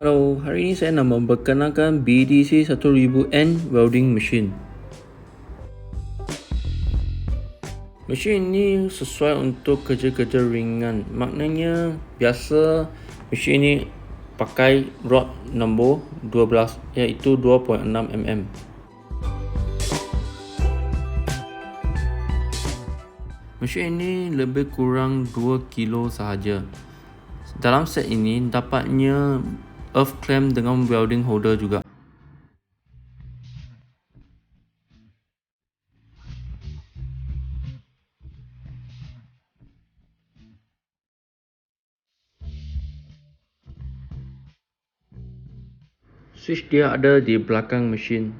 Hello, hari ini saya nak memperkenalkan BDC-1000N welding machine. Mesin ini sesuai untuk kerja-kerja ringan. Maknanya biasa mesin ini pakai rod nombor 12 iaitu 2.6 mm. Mesin ini lebih kurang 2 kilo sahaja. Dalam set ini dapatnya earth clamp dengan welding holder juga. Switch dia ada di belakang mesin.